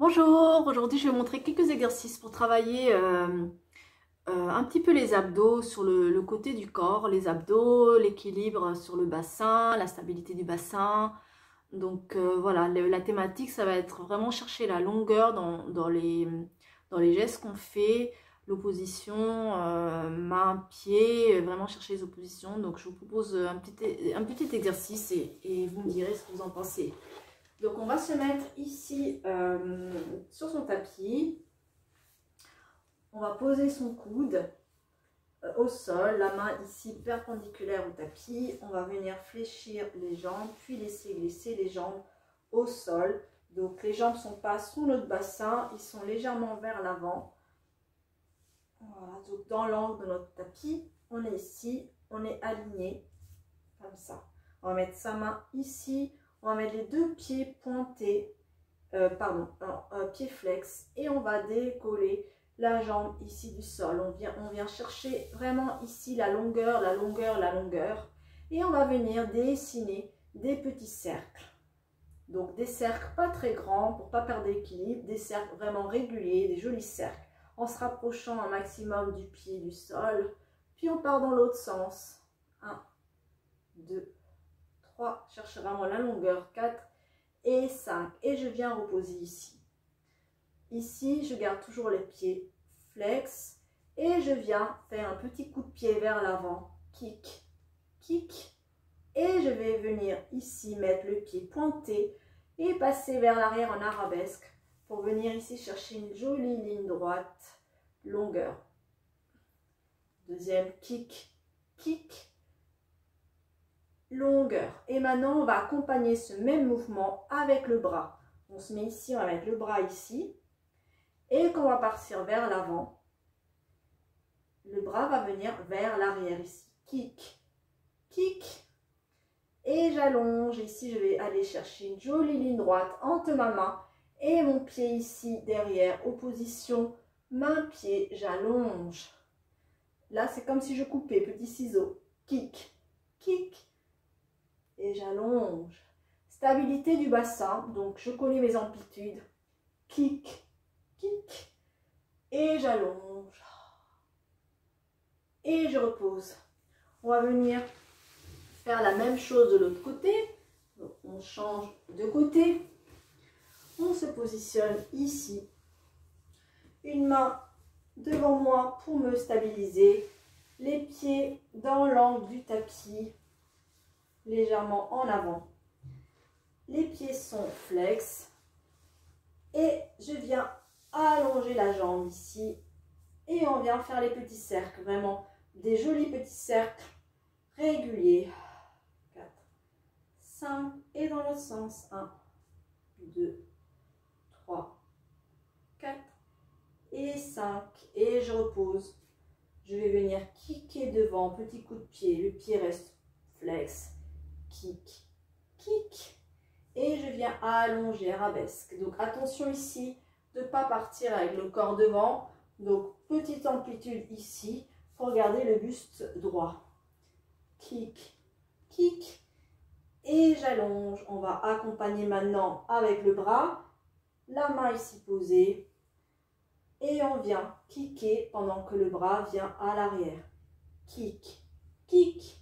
Bonjour, aujourd'hui je vais vous montrer quelques exercices pour travailler un petit peu les abdos sur le côté du corps, les abdos, l'équilibre sur le bassin, la stabilité du bassin. Donc voilà, la thématique ça va être vraiment chercher la longueur dans les gestes qu'on fait, l'opposition main-pied, vraiment chercher les oppositions. Donc je vous propose un petit exercice et vous me direz ce que vous en pensez. Donc on va se mettre ici sur son tapis. On va poser son coude au sol, la main ici perpendiculaire au tapis. On va venir fléchir les jambes, puis laisser glisser les jambes au sol. Donc les jambes ne sont pas sous notre bassin, ils sont légèrement vers l'avant. Voilà, donc dans l'angle de notre tapis, on est ici, on est aligné comme ça. On va mettre sa main ici. On va mettre les deux pieds pointés, pied flex, et on va décoller la jambe ici du sol. On vient chercher vraiment ici la longueur, la longueur, la longueur. Et on va venir dessiner des petits cercles. Donc des cercles pas très grands pour pas perdre l'équilibre, des cercles vraiment réguliers, des jolis cercles, en se rapprochant un maximum du pied du sol. Puis on part dans l'autre sens. 1, 2, 3, cherche vraiment la longueur, 4 et 5. Et je viens reposer ici. Ici, je garde toujours les pieds flex et je viens faire un petit coup de pied vers l'avant, kick, kick. Et je vais venir ici mettre le pied pointé et passer vers l'arrière en arabesque pour venir ici chercher une jolie ligne droite, longueur. Deuxième kick, kick. Longueur. Et maintenant, on va accompagner ce même mouvement avec le bras. On se met ici, on va mettre le bras ici. Et quand on va partir vers l'avant, le bras va venir vers l'arrière ici. Kick, kick. Et j'allonge. Ici, je vais aller chercher une jolie ligne droite entre ma main et mon pied ici derrière. Opposition main-pied, j'allonge. Là, c'est comme si je coupais, petit ciseau. Kick, kick. Et j'allonge. Stabilité du bassin, donc je connais mes amplitudes. Kick, kick. Et j'allonge. Et je repose. On va venir faire la même chose de l'autre côté. Donc, on change de côté. On se positionne ici. Une main devant moi pour me stabiliser. Les pieds dans l'angle du tapis, légèrement en avant. Les pieds sont flex et je viens allonger la jambe ici et on vient faire les petits cercles, vraiment des jolis petits cercles réguliers. 4, 5 et dans l'autre sens. 1, 2, 3, 4 et 5 et je repose. Je vais venir kicker devant, petit coup de pied, le pied reste flex. Kick, kick, et je viens allonger, arabesque. Donc attention ici de ne pas partir avec le corps devant. Donc petite amplitude ici pour garder le buste droit. Kick, kick, et j'allonge. On va accompagner maintenant avec le bras, la main ici posée, et on vient kicker pendant que le bras vient à l'arrière. Kick, kick.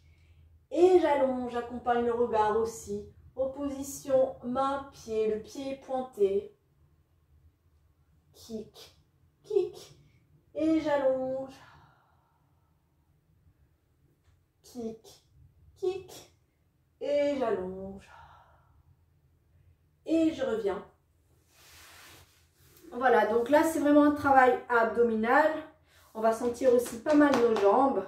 Et j'allonge, j'accompagne le regard aussi. Opposition main-pied, le pied pointé. Kick, kick. Et j'allonge. Kick, kick. Et j'allonge. Et je reviens. Voilà, donc là c'est vraiment un travail abdominal. On va sentir aussi pas mal nos jambes.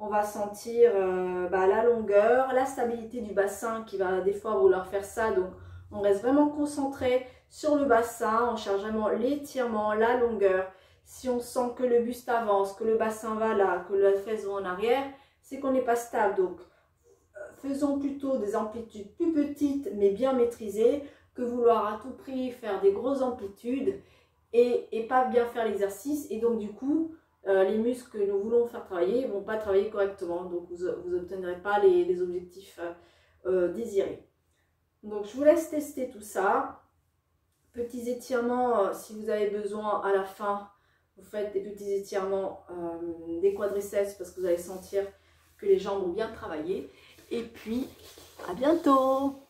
On va sentir la longueur, la stabilité du bassin qui va des fois vouloir faire ça. Donc, on reste vraiment concentré sur le bassin. On cherche vraiment l'étirement, la longueur. Si on sent que le buste avance, que le bassin va là, que la fesse va en arrière, c'est qu'on n'est pas stable. Donc, faisons plutôt des amplitudes plus petites mais bien maîtrisées que vouloir à tout prix faire des grosses amplitudes et pas bien faire l'exercice. Et donc, du coup, les muscles que nous voulons faire travailler ne vont pas travailler correctement, donc vous n'obtiendrez pas les objectifs désirés. Donc je vous laisse tester tout ça. Petits étirements, si vous avez besoin à la fin, vous faites des petits étirements des quadriceps parce que vous allez sentir que les jambes ont bien travaillé. Et puis, à bientôt!